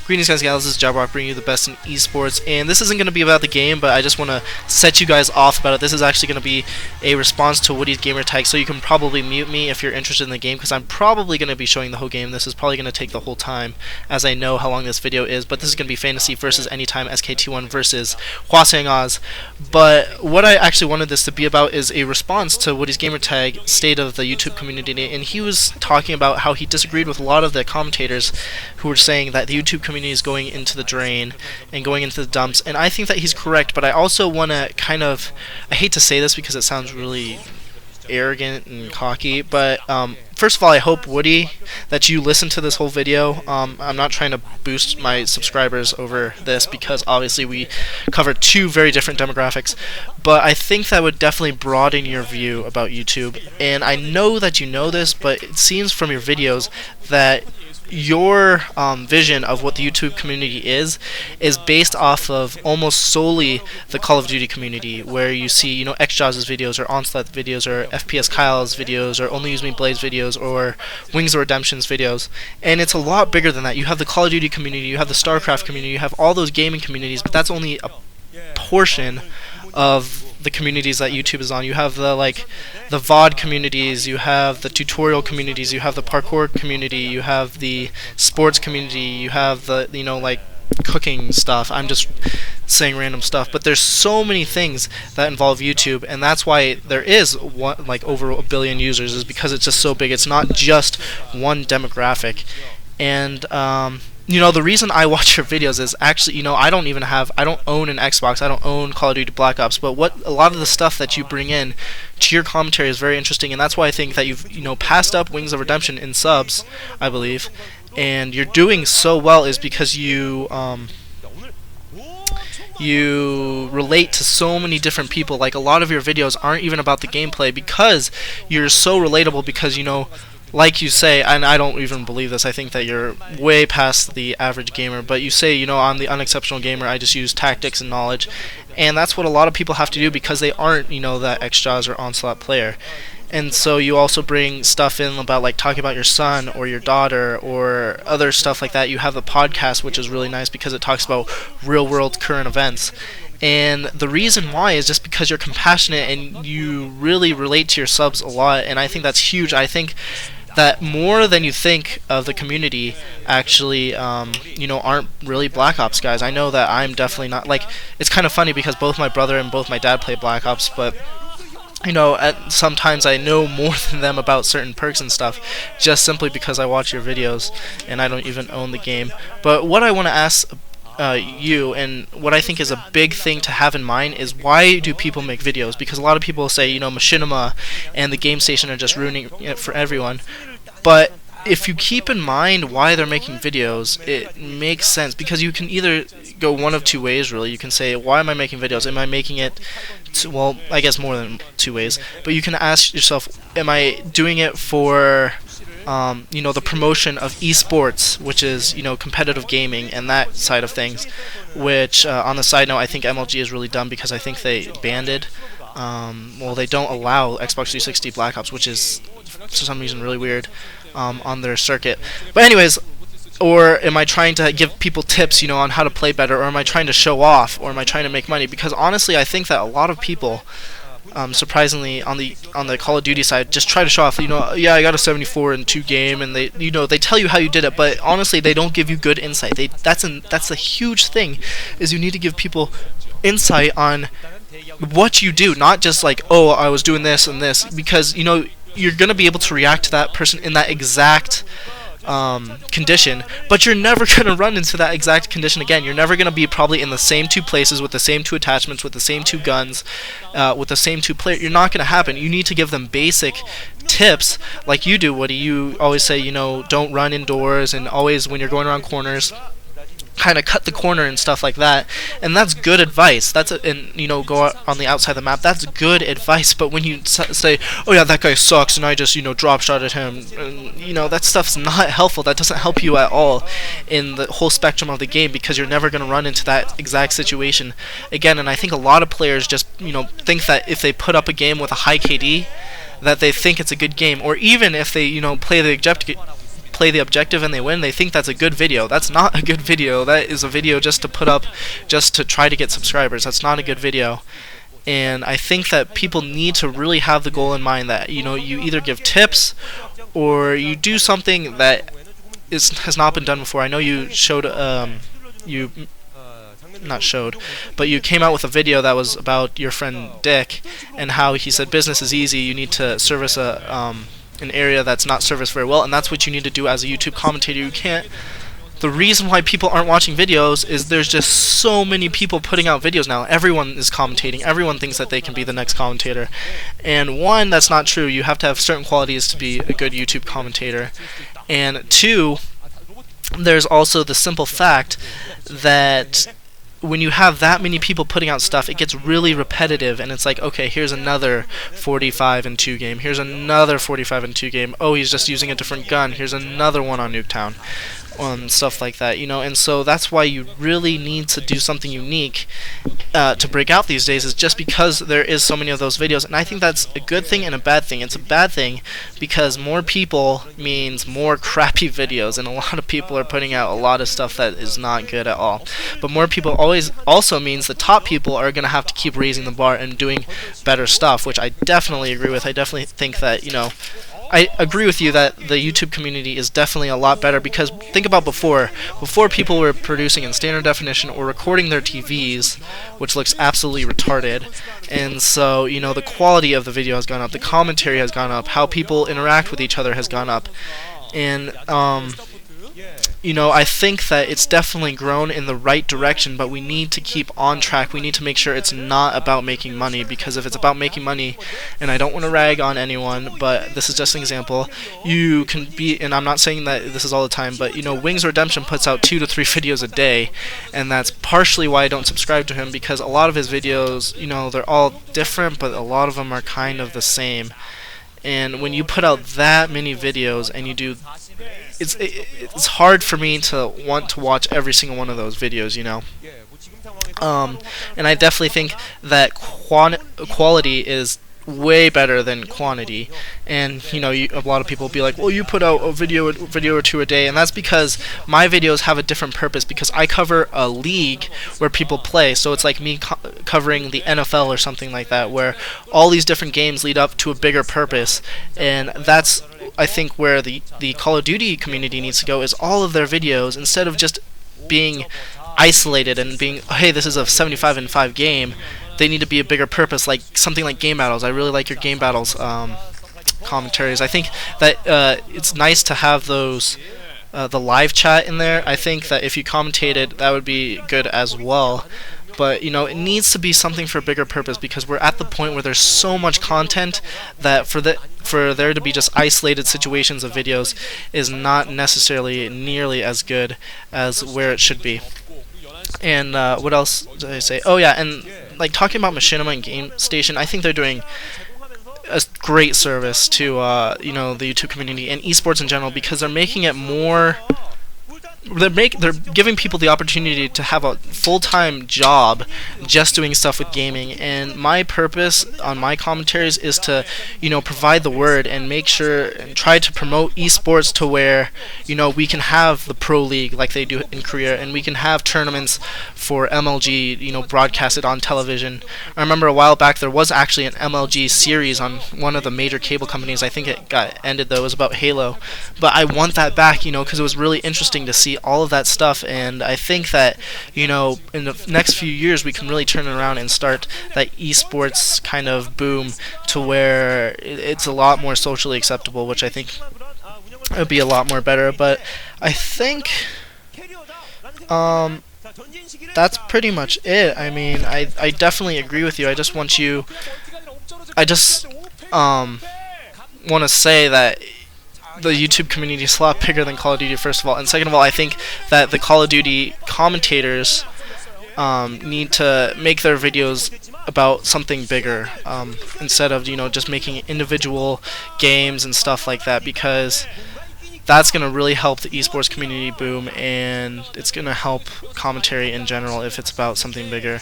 Greetings guys and gals, this is Jabberwock bringing you the best in esports, and this isn't going to be about the game, but I just want to set you guys off about it. This is actually going to be a response to Woodysgamertag, so you can probably mute me if you're interested in the game, because I'm probably going to be showing the whole game. This is probably going to take the whole time, as I know how long this video is, but this is going to be Fantasy versus Anytime SKT1 versus Hwaseung. But what I actually wanted this to be about is a response to Woodysgamertag State of the YouTube Community, and he was talking about how he disagreed with a lot of the commentators who were saying that the YouTube community is going into the drain and going into the dumps, and I think that he's correct, but I also want to I hate to say this because it sounds really arrogant and cocky, but first of all, I hope, Woody, that you listen to this whole video. I'm not trying to boost my subscribers over this because obviously we cover two very different demographics, but I think that would definitely broaden your view about YouTube, and I know that you know this, but it seems from your videos that your vision of what the YouTube community is based off of almost solely the Call of Duty community, where you see, you know, XIJABERWALKIX's videos or Onslaught videos or FPS Kyle's videos or Only Use Me Blade's videos or Wings of Redemption's videos, and it's a lot bigger than that. You have the Call of Duty community, you have the StarCraft community, you have all those gaming communities, but that's only a portion of the communities that YouTube is on. You have the VOD communities, you have the tutorial communities, you have the parkour community, you have the sports community, you have the, you know, like cooking stuff. I'm just saying random stuff, but there's so many things that involve YouTube, and that's why there is over 1 billion users, is because it's just so big. It's not just one demographic. And you know, the reason I watch your videos is actually, you know, I don't own an Xbox, I don't own Call of Duty Black Ops, but a lot of the stuff that you bring in to your commentary is very interesting, and that's why I think that you've, you know, passed up Wings of Redemption in subs, I believe, and you're doing so well is because you relate to so many different people. Like, a lot of your videos aren't even about the gameplay because you're so relatable, because, you know, like you say, and I don't even believe this, I think that you're way past the average gamer, but you say, you know, I'm the unexceptional gamer, I just use tactics and knowledge, and that's what a lot of people have to do because they aren't, you know, that XIJABERWALKIX or Onslaught player. And so you also bring stuff in about, like, talking about your son or your daughter or other stuff like that. You have a podcast, which is really nice because it talks about real-world current events. And the reason why is just because you're compassionate and you really relate to your subs a lot, and I think that's huge. I think that more than you think of the community actually, you know, aren't really Black Ops guys. I know that I'm definitely not. Like, it's kind of funny because both my brother and both my dad play Black Ops, but, you know, sometimes I know more than them about certain perks and stuff, just simply because I watch your videos and I don't even own the game. But what I want to ask you, and what I think is a big thing to have in mind, is why do people make videos? Because a lot of people say, you know, Machinima and the Game Station are just ruining it for everyone, but if you keep in mind why they're making videos, it makes sense, because you can either go one of two ways, really. You can say, why am I making videos? Am I making it well, I guess more than two ways, but you can ask yourself, am I doing it for you know, the promotion of esports, which is, you know, competitive gaming and that side of things, which on the side note, I think MLG is really dumb because I think they banned it. Well, they don't allow Xbox 360 Black Ops, which is for some reason really weird, on their circuit. But anyways, or am I trying to give people tips, you know, on how to play better, or am I trying to show off, or am I trying to make money? Because honestly, I think that a lot of people, surprisingly, on the Call of Duty side, just try to show off, you know, yeah, I got a 74 in 2 game, and they, you know, they tell you how you did it, but honestly, they don't give you good insight. That's a huge thing, is you need to give people insight on what you do, not just like, oh, I was doing this and this, because, you know, you're gonna be able to react to that person in that exact condition, but you're never going to run into that exact condition again. You're never going to be probably in the same 2 places with the same 2 attachments, with the same 2 guns, with the same 2 players. You're not going to happen. You need to give them basic tips like you do, Woody. You always say, you know, don't run indoors, and always when you're going around corners, kind of cut the corner and stuff like that, and that's good advice. And you know, go out on the outside of the map, that's good advice. But when you say, oh yeah, that guy sucks and I just, you know, drop shot at him, and, you know, that stuff's not helpful. That doesn't help you at all in the whole spectrum of the game, because you're never going to run into that exact situation again. And I think a lot of players just, you know, think that if they put up a game with a high KD, that they think it's a good game, or even if they, you know, play the play the objective and they win, they think that's a good video. That's not a good video. That is a video just to put up, just to try to get subscribers. That's not a good video. And I think that people need to really have the goal in mind that, you either give tips or you do something that has not been done before. I know you showed, not showed, but you came out with a video that was about your friend Dick and how he said business is easy. You need to service an area that's not serviced very well, and that's what you need to do as a YouTube commentator. You can't. The reason why people aren't watching videos is there's just so many people putting out videos now. Everyone is commentating. Everyone thinks that they can be the next commentator. And one, that's not true. You have to have certain qualities to be a good YouTube commentator. And two, there's also the simple fact that when you have that many people putting out stuff, it gets really repetitive, and it's like, okay, here's another 45-2 game. Here's another 45-2 game. Oh, he's just using a different gun. Here's another one on Nuketown. Stuff like that, and so that's why you really need to do something unique to break out these days, is just because there is so many of those videos. And I think that's a good thing and a bad thing. It's a bad thing because more people means more crappy videos, and a lot of people are putting out a lot of stuff that is not good at all. But more people always also means the top people are going to have to keep raising the bar and doing better stuff, which I definitely agree with. I definitely think that, I agree with you that the YouTube community is definitely a lot better, because think about before people were producing in standard definition or recording their TVs, which looks absolutely retarded, and so the quality of the video has gone up, the commentary has gone up, how people interact with each other has gone up, and I think that it's definitely grown in the right direction, but we need to keep on track. We need to make sure it's not about making money, because if it's about making money, and I don't want to rag on anyone, but this is just an example, you can be, and I'm not saying that this is all the time, but Wings Redemption puts out 2 to 3 videos a day, and that's partially why I don't subscribe to him, because a lot of his videos, they're all different, but a lot of them are kind of the same. And when you put out that many videos and you do, it's hard for me to want to watch every single one of those videos, and I definitely think that quality is way better than quantity. And a lot of people will be like, well, you put out a video or two a day, and that's because my videos have a different purpose, because I cover a league where people play. So it's like me covering the NFL or something like that, where all these different games lead up to a bigger purpose. And that's, I think, where the Call of Duty community needs to go, is all of their videos, instead of just being isolated and being, hey, this is a 75-5 game, they need to be a bigger purpose, like something like Game Battles. I really like your Game Battles commentaries. I think that it's nice to have those, the live chat in there. I think that if you commentated, that would be good as well. But it needs to be something for a bigger purpose, because we're at the point where there's so much content that for there to be just isolated situations of videos is not necessarily nearly as good as where it should be. And what else did I say? Oh yeah, and like talking about Machinima and Game Station, I think they're doing a great service to the YouTube community and esports in general, because they're making it more. They're giving people the opportunity to have a full-time job just doing stuff with gaming. And my purpose on my commentaries is to provide the word and make sure and try to promote esports to where we can have the pro league like they do in Korea, and we can have tournaments for MLG broadcasted on television. I remember a while back there was actually an MLG series on one of the major cable companies. I think it got ended though. It was about Halo, but I want that back, because it was really interesting to see all of that stuff. And I think that in the next few years we can really turn it around and start that esports kind of boom to where it's a lot more socially acceptable, which I think would be a lot more better. But I think that's pretty much it. I mean, I definitely agree with you. I just want to say that the YouTube community is a lot bigger than Call of Duty, first of all, and second of all, I think that the Call of Duty commentators need to make their videos about something bigger, instead of just making individual games and stuff like that, because that's going to really help the esports community boom, and it's going to help commentary in general if it's about something bigger.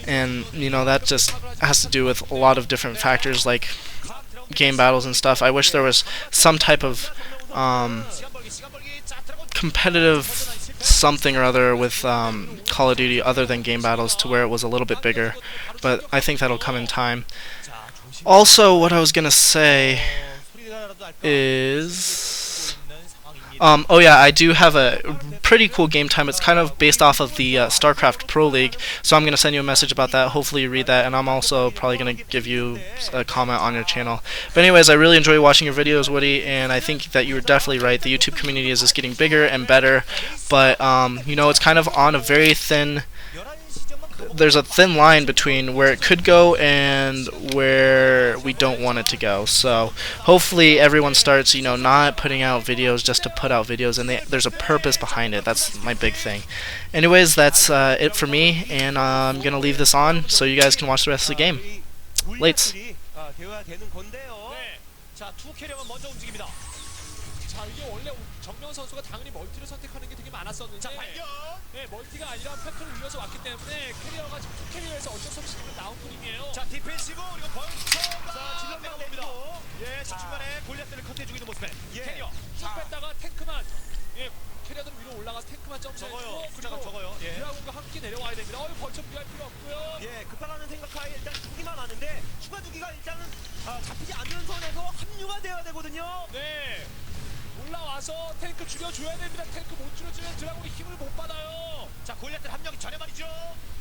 And that just has to do with a lot of different factors like game battles and stuff. I wish there was some type of competitive something or other with Call of Duty other than game battles to where it was a little bit bigger, but I think that'll come in time. Also, what I was gonna say is oh yeah, I do have a pretty cool game time. It's kind of based off of the StarCraft Pro League, so I'm going to send you a message about that. Hopefully you read that, and I'm also probably going to give you a comment on your channel. But anyways, I really enjoy watching your videos, Woody, and I think that you were definitely right. The YouTube community is just getting bigger and better, but you know, it's kind of on a very thin... There's a thin line between where it could go and where we don't want it to go. So hopefully everyone starts, you know, not putting out videos just to put out videos, and there's a purpose behind it. That's my big thing. Anyways, that's it for me, and I'm gonna leave this on so you guys can watch the rest of the game. Lates. 정면 선수가 당연히 멀티를 선택하는 게 되게 많았었는데, 네, 멀티가 아니라 패턴을 이어서 왔기 때문에 캐리어가 지금 캐리어에서 어쩔 수 없이 지금 나온 분이에요. 자, 디펜시브 그리고 벌처가 질럿 나옵니다. 예, 자, 중간에 골리앗들을 커트해 주고 있는 모습에 캐리어 쭉 뺐다가 탱크만, 예, 캐리어들 위로 올라가서 탱크만 점쳐요. 숫자가 적어요. 예, 드라군과 함께 내려와야 됩니다. 벌처 비할 필요 없고요. 예, 급하다는 생각하에 일단 두기만 하는데 추가 두기가 일단은 잡히지 않는 선에서 합류가 되어야 되거든요. 네. 올라와서 탱크 줄여줘야 됩니다. 탱크 못 줄여주면 드라군이 힘을 못 받아요. 자, 골리앗들 합력이 전혀 말이죠.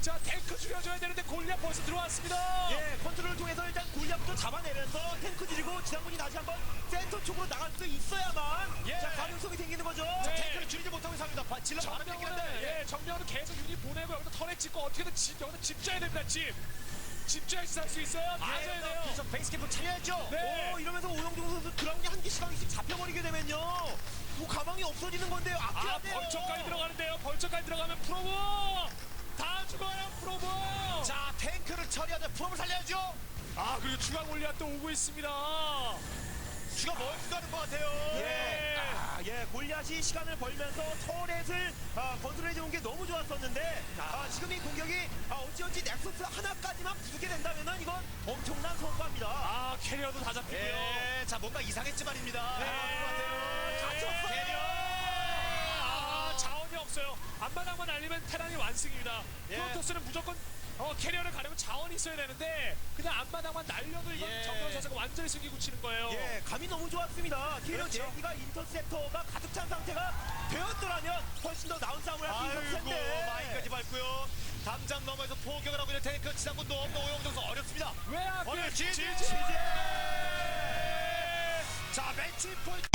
자, 탱크 줄여줘야 되는데 골리앗 벌써 들어왔습니다. 예, 컨트롤을 통해서 일단 골리앗도 잡아내면서 탱크 줄이고 지상군이 다시 한번 센터 쪽으로 나갈 수 있어야만, 예, 자, 가능성이 생기는 거죠. 네. 자, 탱크를 줄이지 못하고 있습니다. 질러 바로 땡기는데, 예, 정면은 계속 유닛 보내고 여기서 턴에 찍고 어떻게든 여기서 집 져야 됩니다. 집 져야지 살 수 있어요. 맞아야 돼요. 그래서 베이스 캠프 차려야죠. 네. 이러면서 오영종 선수 드라군이 한 개씩 잡혀버리게 되면요, 뭐 가망이 없어지는 건데요. 아껴야 돼요. 벌처까지 들어가는데요. 벌처까지 들어가면 프로브 다 죽어요. 프로브. 자, 탱크를 처리하자. 프로브 살려야죠. 그리고 추가 골리앗 또 오고 있습니다. 추가 멀티 가는 것 같아요. 예. 예, 골리앗이 시간을 벌면서 터렛을 건설해 주는 게 너무 좋았었는데, 지금 이 공격이 어찌어찌 넥서스 하나까지만 부수게 된다면은 이건 엄청난 성과입니다. 캐리어도 다 잡히고요. 예, 자, 뭔가 이상했지 말입니다. 네. 갇혔어요. 캐리어. 자원이 없어요. 앞마당만 알리면 테란이 완승입니다. 예. 프로토스는 무조건 캐리어를 가려면 자원이 있어야 되는데 그냥 앞마당만 날려도 이건, 예, 정면 선수가 완전히 승기고 치는 거예요. 예, 감이 너무 좋았습니다. 캐리어 제기가 인터셉터가 가득 찬 상태가 되었더라면 훨씬 더 나은 싸움을 할 수 있었을 텐데. 마인까지 밟고요. 담장 너머에서 포격을 하고 있는 탱크 지상군도 없는 오영종 선수 어렵습니다. 왜 앞에 지지. 자, 매치 포인트.